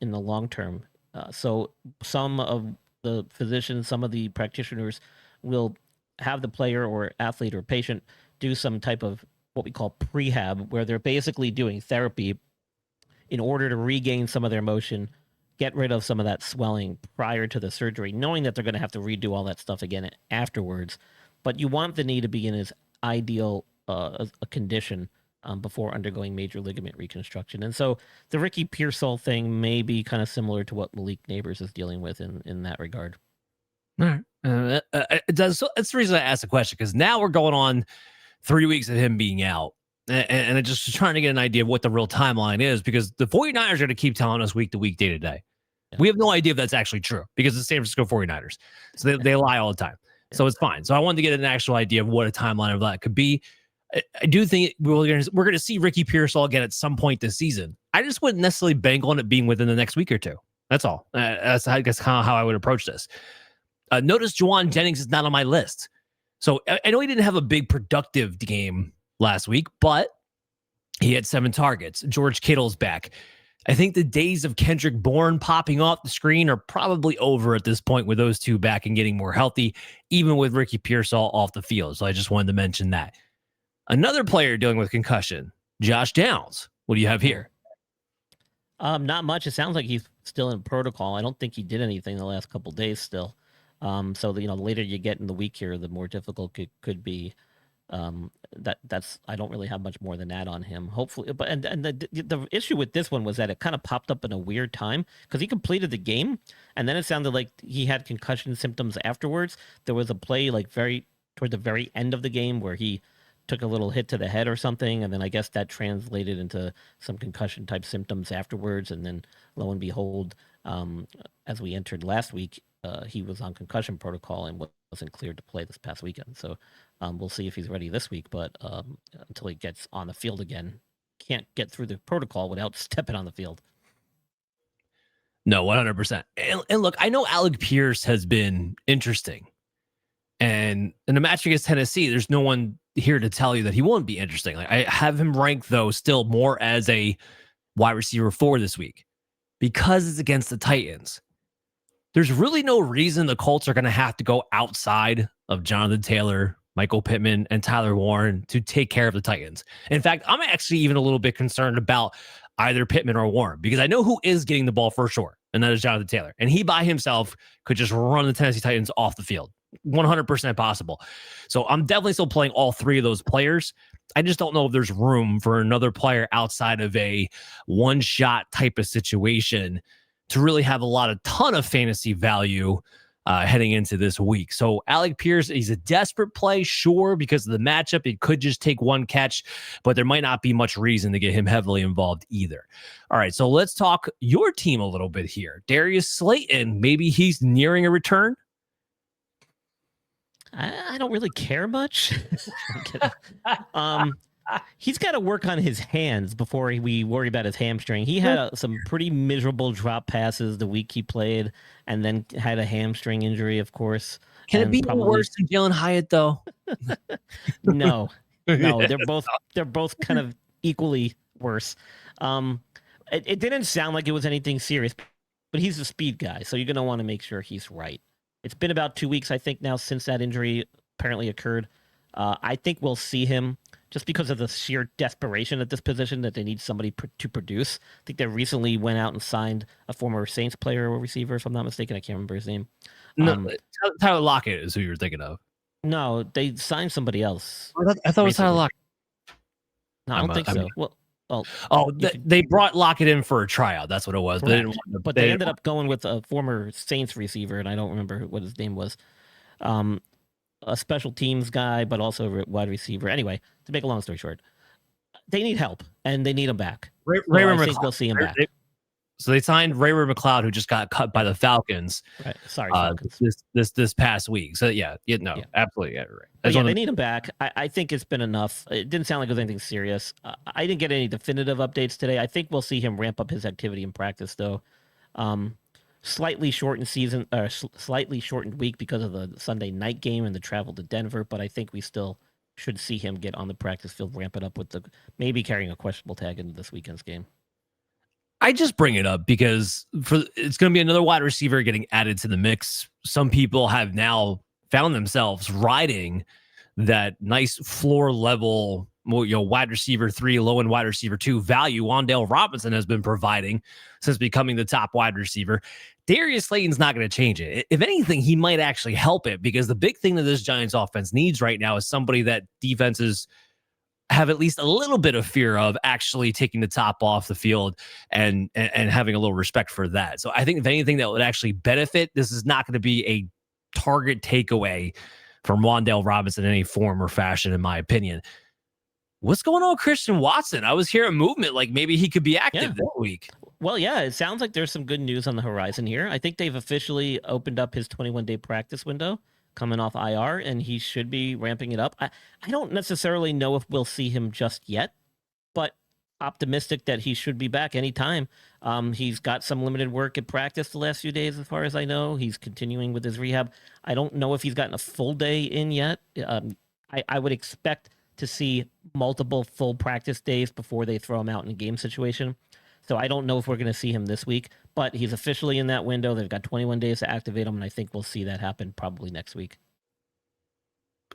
in the long term. So some of the physicians, some of the practitioners will have the player or athlete or patient do some type of what we call prehab, where they're basically doing therapy in order to regain some of their motion, get rid of some of that swelling prior to the surgery, knowing that they're going to have to redo all that stuff again afterwards. But you want the knee to be in its ideal a condition before undergoing major ligament reconstruction. And so the Ricky Pearsall thing may be kind of similar to what Malik Neighbors is dealing with in that regard.
All right. That's the reason I asked the question, because now we're going on 3 weeks of him being out. And I'm just trying to get an idea of what the real timeline is, because the 49ers are going to keep telling us week to week, day to day. Yeah. We have no idea if that's actually true, because it's the San Francisco 49ers. So they lie all the time. Yeah. So it's fine. So I wanted to get an actual idea of what a timeline of that could be. I do think we're going to see Ricky Pearsall again at some point this season. I just wouldn't necessarily bank on it being within the next week or two. That's all. That's, I guess, kind of how I would approach this. Notice Juwan Jennings is not on my list. So I know he didn't have a big productive game last week, but he had 7 targets. George Kittle's back. I think the days of Kendrick Bourne popping off the screen are probably over at this point with those two back and getting more healthy, even with Ricky Pearsall off the field. So I just wanted to mention that. Another player dealing with concussion, Josh Downs. What do you have here?
Not much. It sounds like he's still in protocol. I don't think he did anything the last couple of days still. So the later you get in the week here, the more difficult it could be. That's I don't really have much more than that on him. Hopefully, but and the issue with this one was that it kind of popped up in a weird time, because he completed the game, and then it sounded like he had concussion symptoms afterwards. There was a play toward the very end of the game where he took a little hit to the head or something, and then I guess that translated into some concussion type symptoms afterwards. And then lo and behold, as we entered last week, he was on concussion protocol and wasn't cleared to play this past weekend. So we'll see if he's ready this week. But until he gets on the field again, can't get through the protocol without stepping on the field.
No, 100%. And look, I know Alec Pierce has been interesting. And in the match against Tennessee, there's no one here to tell you that he won't be interesting. Like, I have him ranked, though, still more as a wide receiver 4 this week, because it's against the Titans. There's really no reason the Colts are going to have to go outside of Jonathan Taylor, Michael Pittman, and Tyler Warren to take care of the Titans. In fact, I'm actually even a little bit concerned about either Pittman or Warren, because I know who is getting the ball for sure, and that is Jonathan Taylor. And he by himself could just run the Tennessee Titans off the field. 100% possible. So I'm definitely still playing all 3 of those players. I just don't know if there's room for another player outside of a one-shot type of situation to really have a ton of fantasy value heading into this week. So Alec Pierce, he's a desperate play, sure, because of the matchup. It could just take one catch, but there might not be much reason to get him heavily involved either. All right, so let's talk your team a little bit here. Darius Slayton, maybe he's nearing a return.
I don't really care much. He's got to work on his hands before we worry about his hamstring. He had some pretty miserable drop passes the week he played, and then had a hamstring injury, of course.
Can it be worse than Jalen Hyatt, though?
No, they're both kind of equally worse. It didn't sound like it was anything serious, but he's a speed guy, so you're going to want to make sure he's right. It's been about 2 weeks, I think, now since that injury apparently occurred. I think we'll see him just because of the sheer desperation at this position that they need somebody to produce. I think they recently went out and signed a former Saints player or receiver, if I'm not mistaken. I can't remember his name.
No, Tyler Lockett is who you were thinking of.
No, they signed somebody else.
I thought it was Tyler Lockett.
No, I don't think so.
They brought Lockett in for a tryout. That's what it was.
But they ended up going with a former Saints receiver, and I don't remember what his name was. A special teams guy, but also a wide receiver. Anyway, to make a long story short, they need help, and they need him back.
I think we'll see him back. So they signed Ray-Ray McCloud, who just got cut by the Falcons.
Right. Sorry, Falcons.
This past week. So absolutely, right.
But they need him back. I think it's been enough. It didn't sound like it was anything serious. I didn't get any definitive updates today. I think we'll see him ramp up his activity in practice, though. Slightly shortened season, or slightly shortened week because of the Sunday night game and the travel to Denver. But I think we still should see him get on the practice field, ramp it up with maybe carrying a questionable tag into this weekend's game.
I just bring it up because it's going to be another wide receiver getting added to the mix. Some people have now found themselves riding that nice floor level, wide receiver 3, low end wide receiver 2 value Wan'Dale Robinson has been providing since becoming the top wide receiver. Darius Slayton's not going to change it. If anything, he might actually help it, because the big thing that this Giants offense needs right now is somebody that defenses have at least a little bit of fear of actually taking the top off the field and having a little respect for that. So I think if anything that would actually benefit, this is not going to be a target takeaway from Wan'Dale Robinson in any form or fashion, in my opinion. What's going on with Christian Watson? I was hearing movement like maybe he could be active this week.
Well, yeah, it sounds like there's some good news on the horizon here. I think they've officially opened up his 21-day practice window coming off IR, and he should be ramping it up. I don't necessarily know if we'll see him just yet, but optimistic that he should be back anytime. He's got some limited work at practice the last few days, as far as I know. He's continuing with his rehab. I don't know if he's gotten a full day in yet. I would expect to see multiple full practice days before they throw him out in a game situation. So I don't know if we're going to see him this week, but he's officially in that window. They've got 21 days to activate him, and I think we'll see that happen probably next week.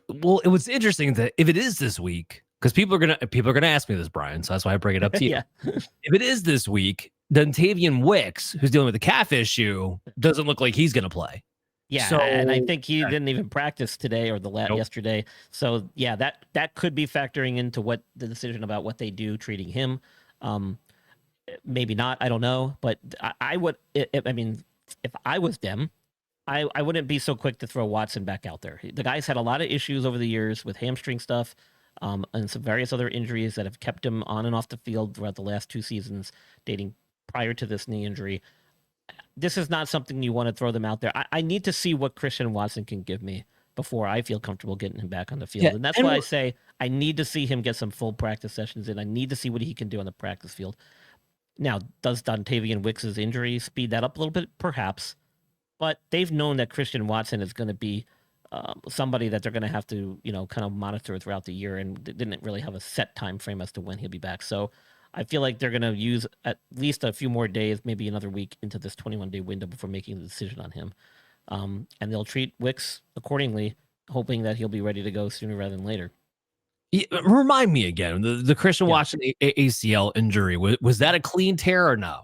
Well, it was interesting that if it is this week, because people are gonna ask me this, Brian, so that's why I bring it up to you. If it is this week, then Tavian Wicks, who's dealing with the calf issue, doesn't look like he's going to play.
Yeah, so, and I think he didn't even practice today or yesterday. So yeah, that could be factoring into what the decision about what they do treating him. Maybe not. I don't know. But I would. I mean, if I was them, I wouldn't be so quick to throw Watson back out there. The guy's had a lot of issues over the years with hamstring stuff, and some various other injuries that have kept him on and off the field throughout the last 2 seasons, dating prior to this knee injury. This is not something you want to throw them out there. I need to see what Christian Watson can give me before I feel comfortable getting him back on the field. Yeah, and that's why I say I need to see him get some full practice sessions in. I need to see what he can do on the practice field. Now, does Dontavian Wicks' injury speed that up a little bit? Perhaps. But they've known that Christian Watson is going to be somebody that they're going to have to, kind of monitor throughout the year, and didn't really have a set time frame as to when he'll be back. So I feel like they're going to use at least a few more days, maybe another week into this 21-day window before making the decision on him. And they'll treat Wicks accordingly, hoping that he'll be ready to go sooner rather than later.
Yeah, remind me again, the Christian Watson ACL injury, was that a clean tear or no?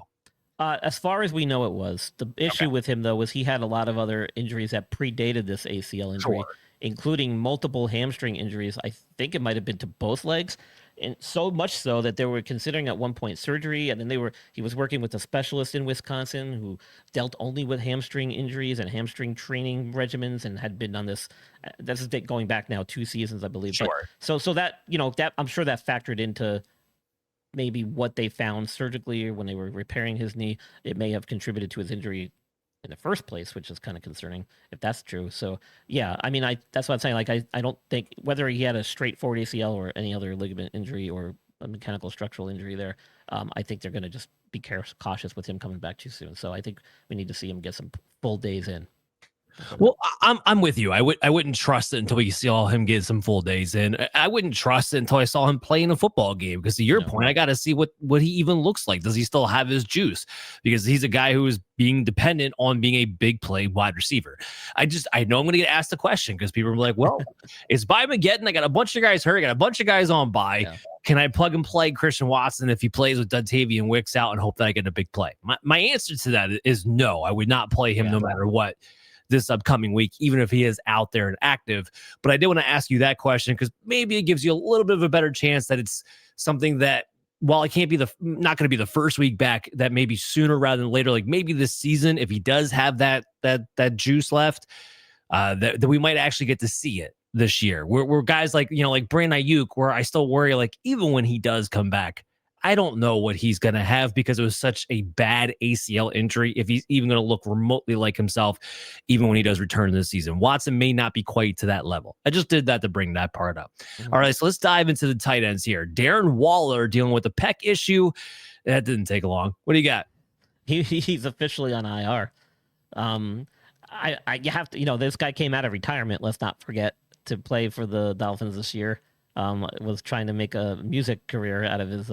As far as we know, it was. The issue with him, though, was he had a lot of other injuries that predated this ACL injury, including multiple hamstring injuries. I think it might have been to both legs, and so much so that they were considering at one point surgery, and then he was working with a specialist in Wisconsin who dealt only with hamstring injuries and hamstring training regimens, and had been on this. This is going back now 2 seasons, I believe.
Sure.
But, so that that I'm sure that factored into maybe what they found surgically when they were repairing his knee. It may have contributed to his injury in the first place, which is kind of concerning if that's true. So yeah, I mean, that's what I'm saying. Like, I don't think whether he had a straightforward ACL or any other ligament injury or a mechanical structural injury there, I think they're going to just be cautious with him coming back too soon. So I think we need to see him get some full days in.
Well, I'm with you. I wouldn't trust it until we saw him get some full days in. I wouldn't trust it until I saw him playing a football game. Because to your point, I got to see what he even looks like. Does he still have his juice? Because he's a guy who is being dependent on being a big play wide receiver. I know I'm going to get asked the question because people are like, well, it's Byemageddon. I got a bunch of guys hurt. I got a bunch of guys on bye. Yeah. Can I plug and play Christian Watson if he plays with Dontavian Wicks out and hope that I get a big play? My answer to that is no. I would not play him no matter what this upcoming week, even if he is out there and active. But I did want to ask you that question because maybe it gives you a little bit of a better chance that it's something that, while it can't be not going to be the first week back, that maybe sooner rather than later, like maybe this season, if he does have that juice left, that we might actually get to see it this year. We're guys like Brandon Ayuk, where I still worry, like, even when he does come back, I don't know what he's going to have because it was such a bad ACL injury. If he's even going to look remotely like himself, even when he does return this season, Watson may not be quite to that level. I just did that to bring that part up. All right, so let's dive into the tight ends here. Darren Waller dealing with the pec issue. That didn't take long. What do you got?
He's officially on IR. You have to, this guy came out of retirement. Let's not forget, to play for the Dolphins this year. Was trying to make a music career out of his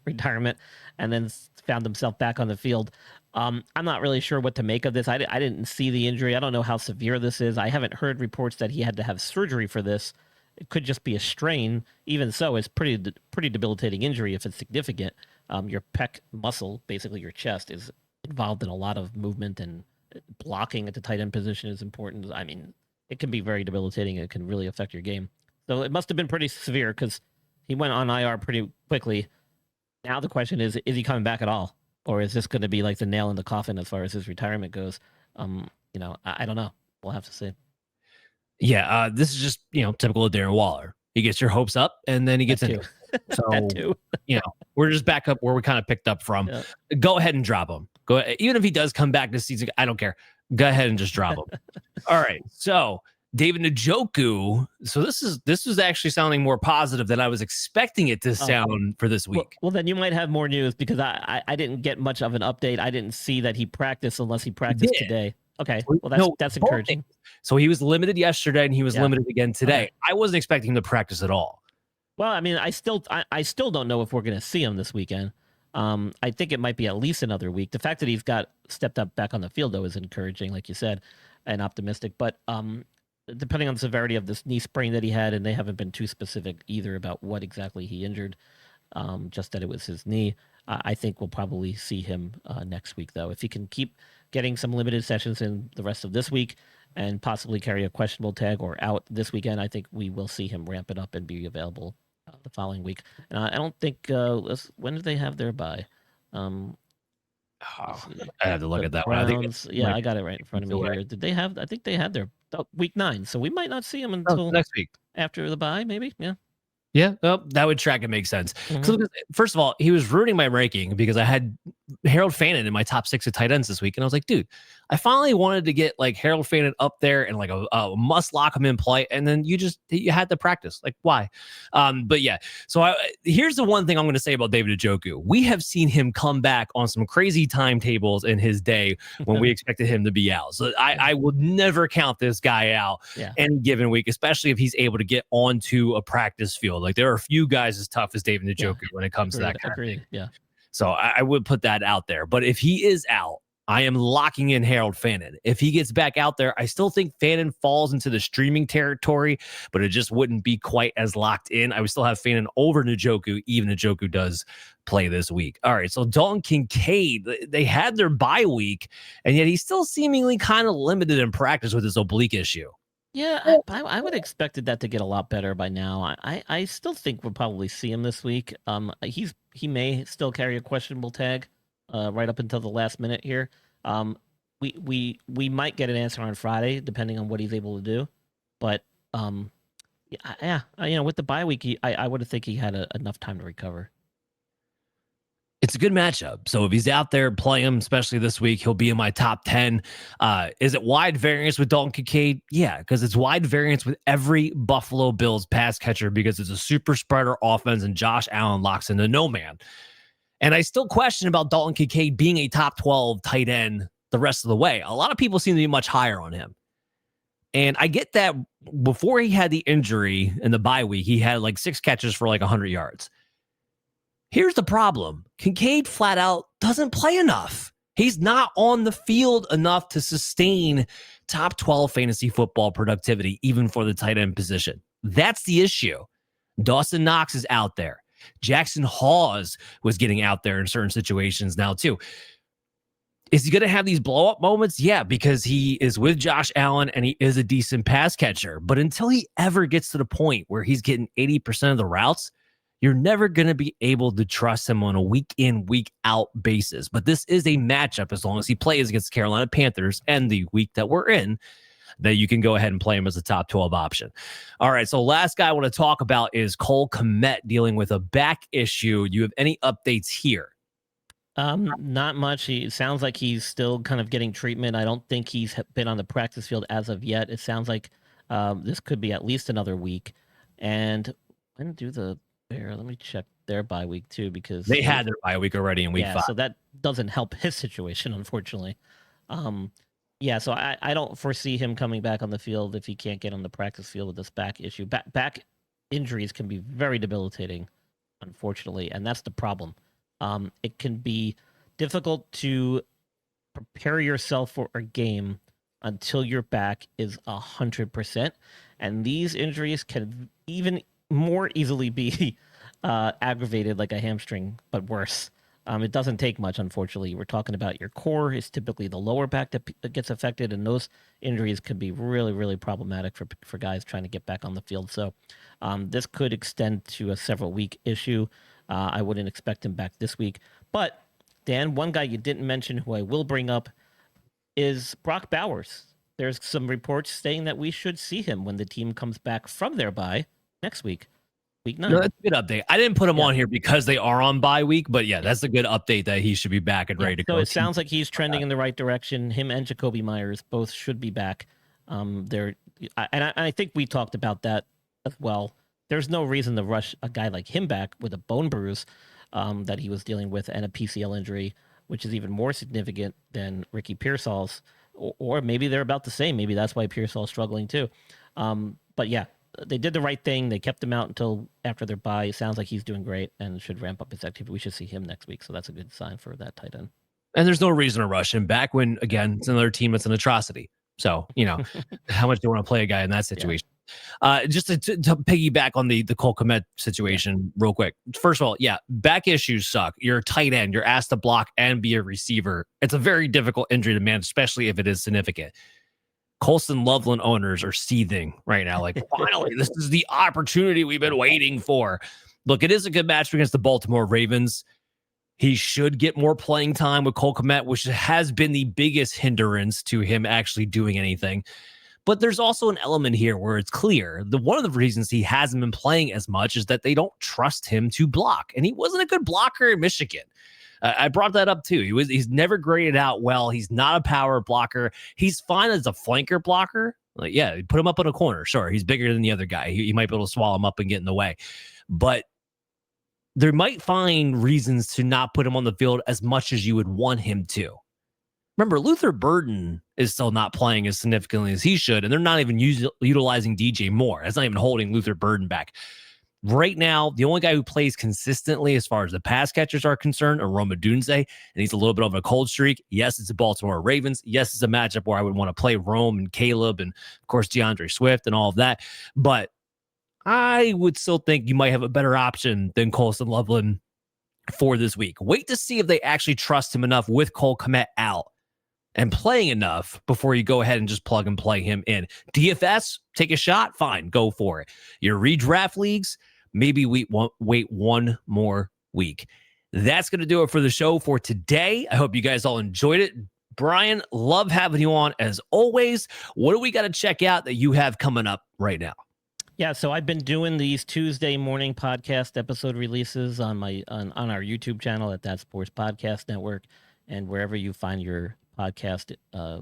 retirement, and then found himself back on the field. I'm not really sure what to make of this. I didn't see the injury. I don't know how severe this is. I haven't heard reports that he had to have surgery for this. It could just be a strain. Even so, it's pretty debilitating injury if it's significant. Your pec muscle, basically your chest, is involved in a lot of movement, and blocking at the tight end position is important. I mean, it can be very debilitating. It can really affect your game. So it must have been pretty severe because he went on IR pretty quickly. Now the question is he coming back at all? Or is this going to be like the nail in the coffin as far as his retirement goes? I don't know. We'll have to see.
Yeah, this is just, typical of Darren Waller. He gets your hopes up, and then he gets into it. So,
that too.
We're just back up where we kind of picked up from. Yeah. Go ahead and drop him. Even if he does come back this season, I don't care. Go ahead and just drop him. All right, so David Njoku. So this is actually sounding more positive than I was expecting it to sound for this week.
Well, then you might have more news because I didn't get much of an update. I didn't see that he practiced unless he practiced today. Okay, well that's encouraging.
So he was limited yesterday and he was limited again today. Okay. I wasn't expecting him to practice at all.
Well, I mean, I still don't know if we're going to see him this weekend. I think it might be at least another week. The fact that he's got stepped up back on the field though is encouraging, like you said, and optimistic. But depending on the severity of this knee sprain that he had, and they haven't been too specific either about what exactly he injured, just that it was his knee. I think we'll probably see him next week, though. If he can keep getting some limited sessions in the rest of this week and possibly carry a questionable tag or out this weekend, I think we will see him ramp it up and be available the following week. And I don't think, when did they have their bye?
I have to look at that
Browns, one. I got it right in front of me here. Did they have? I think they had their week 9, so we might not see them until
next week
after the bye, maybe.
Yeah, well, that would track and make sense. Mm-hmm. First of all, he was ruining my ranking because I had Harold Fannin in my top 6 of tight ends this week, and I was like, dude, I finally wanted to get like Harold Fannin up there and like a must lock him in play, and then you had to practice. Like, why? But yeah, so here's the one thing I'm going to say about David Njoku. We have seen him come back on some crazy timetables in his day when we expected him to be out. So I would never count this guy out any given week, especially if he's able to get onto a practice field. Like, there are a few guys as tough as David Njoku when it comes to that kind of thing.
Yeah.
So I would put that out there. But if he is out, I am locking in Harold Fannin. If he gets back out there, I still think Fannin falls into the streaming territory, but it just wouldn't be quite as locked in. I would still have Fannin over Njoku, even Njoku does play this week. All right, so Dalton Kincaid, they had their bye week, and yet he's still seemingly kind of limited in practice with his oblique issue.
Yeah, I would have expected that to get a lot better by now. I still think we'll probably see him this week. He may still carry a questionable tag right up until the last minute here. We might get an answer on Friday depending on what he's able to do. But with the bye week, I would have think he had enough time to recover.
It's a good matchup. So if he's out there playing him, especially this week, he'll be in my top 10. Is it wide variance with Dalton Kincaid? Yeah, because it's wide variance with every Buffalo Bills pass catcher because it's a super spreader offense and Josh Allen locks into no man. And I still question about Dalton Kincaid being a top 12 tight end the rest of the way. A lot of people seem to be much higher on him. And I get that before he had the injury in the bye week, he had like 6 catches for like 100 yards. Here's the problem. Kincaid flat out doesn't play enough. He's not on the field enough to sustain top 12 fantasy football productivity, even for the tight end position. That's the issue. Dawson Knox is out there. Jackson Hawes was getting out there in certain situations now too. Is he going to have these blow-up moments? Yeah, because he is with Josh Allen and he is a decent pass catcher. But until he ever gets to the point where he's getting 80% of the routes, you're never going to be able to trust him on a week-in, week-out basis. But this is a matchup as long as he plays against the Carolina Panthers and the week that we're in. that you can go ahead and play him as a top 12 option. All right, so last guy I want to talk about is Cole Kmet dealing with a back issue. Do you have any updates here?
Not much. It sounds like he's still kind of getting treatment. I don't think he's been on the practice field as of yet. It sounds like this could be at least another week. And when do the Bears? Let me check their bye week too, because
they had their bye week already in week 5.
So that doesn't help his situation, unfortunately. So I don't foresee him coming back on the field if he can't get on the practice field with this back issue. Back injuries can be very debilitating, unfortunately, and that's the problem. It can be difficult to prepare yourself for a game until your back is 100%. And these injuries can even more easily be aggravated like a hamstring, but worse. It doesn't take much, unfortunately. We're talking about your core is typically the lower back that gets affected, and those injuries can be really, really problematic for guys trying to get back on the field. So this could extend to a several-week issue. I wouldn't expect him back this week. But, Dan, one guy you didn't mention who I will bring up is Brock Bowers. There's some reports saying that we should see him when the team comes back from their bye next week, week 9.
No, that's a good update. I didn't put him on here because they are on bye week, but that's a good update that he should be back and ready to go.
So it sounds like he's trending in the right direction. Him and Jacoby Myers both should be back. I think we talked about that as well. There's no reason to rush a guy like him back with a bone bruise that he was dealing with and a PCL injury, which is even more significant than Ricky Pearsall's, or maybe they're about the same. Maybe that's why Pearsall's struggling too. But yeah, they did the right thing. They kept him out until after their bye. It sounds like he's doing great and should ramp up his activity. We should see him next week, so that's a good sign for that tight end.
And there's no reason to rush him back when, again, it's another team that's an atrocity. So, how much do you want to play a guy in that situation? Just to piggyback on the Cole Kmet situation real quick. First of all, back issues suck. You're a tight end. You're asked to block and be a receiver. It's a very difficult injury to manage, especially if it is significant. Colston Loveland owners are seething right now. Like, finally, this is the opportunity we've been waiting for. Look, it is a good match against the Baltimore Ravens. He should get more playing time with Cole Kmet, which has been the biggest hindrance to him actually doing anything. But there's also an element here where it's clear one of the reasons he hasn't been playing as much is that they don't trust him to block. And he wasn't a good blocker in Michigan. I brought that up too. He's never graded out well. He's not a power blocker. He's fine as a flanker blocker. Like, put him up in a corner. Sure, he's bigger than the other guy. He might be able to swallow him up and get in the way. But they might find reasons to not put him on the field as much as you would want him to. Remember, Luther Burden is still not playing as significantly as he should, and they're not even utilizing DJ Moore. That's not even holding Luther Burden back. Right now, the only guy who plays consistently as far as the pass catchers are concerned are Rome Odunze, and he's a little bit of a cold streak. Yes, it's the Baltimore Ravens. Yes, it's a matchup where I would want to play Rome and Caleb and, of course, DeAndre Swift and all of that. But I would still think you might have a better option than Colston Loveland for this week. Wait to see if they actually trust him enough with Cole Kmet out and playing enough before you go ahead and just plug and play him in. DFS, take a shot, fine, go for it. Your redraft leagues, maybe wait one more week. That's going to do it for the show for today. I hope you guys all enjoyed it. Brian, love having you on as always. What do we got to check out that you have coming up right now?
Yeah, so I've been doing these Tuesday morning podcast episode releases on our YouTube channel at That Sports Podcast Network and wherever you find your podcast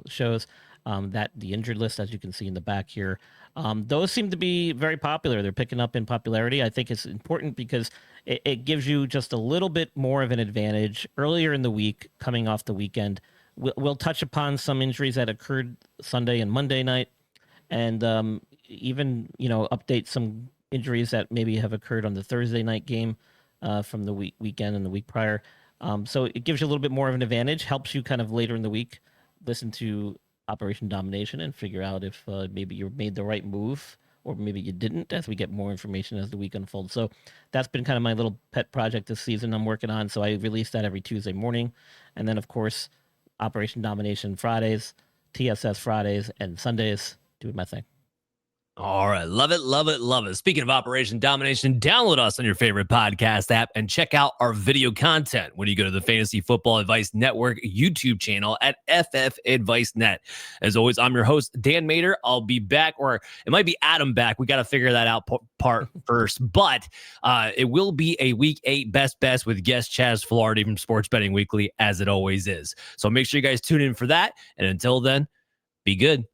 shows. That the injured list, as you can see in the back here, those seem to be very popular. They're picking up in popularity. I think it's important because it gives you just a little bit more of an advantage earlier in the week, coming off the weekend. We'll touch upon some injuries that occurred Sunday and Monday night, and even update some injuries that maybe have occurred on the Thursday night game from the weekend and the week prior. So it gives you a little bit more of an advantage, helps you kind of later in the week listen to Operation Domination and figure out if maybe you made the right move or maybe you didn't, as we get more information as the week unfolds. So that's been kind of my little pet project this season I'm working on. So I release that every Tuesday morning. And then, of course, Operation Domination Fridays, TSS Fridays, and Sundays, doing my thing.
All right. Love it, love it, love it. Speaking of Operation Domination, download us on your favorite podcast app and check out our video content when you go to the Fantasy Football Advice Network YouTube channel at FF Advice Net. As always, I'm your host, Dan Mader. I'll be back, or it might be Adam back. We got to figure that out part first. But it will be a Week 8 best with guest Chaz Flaherty from Sports Betting Weekly, as it always is. So make sure you guys tune in for that. And until then, be good.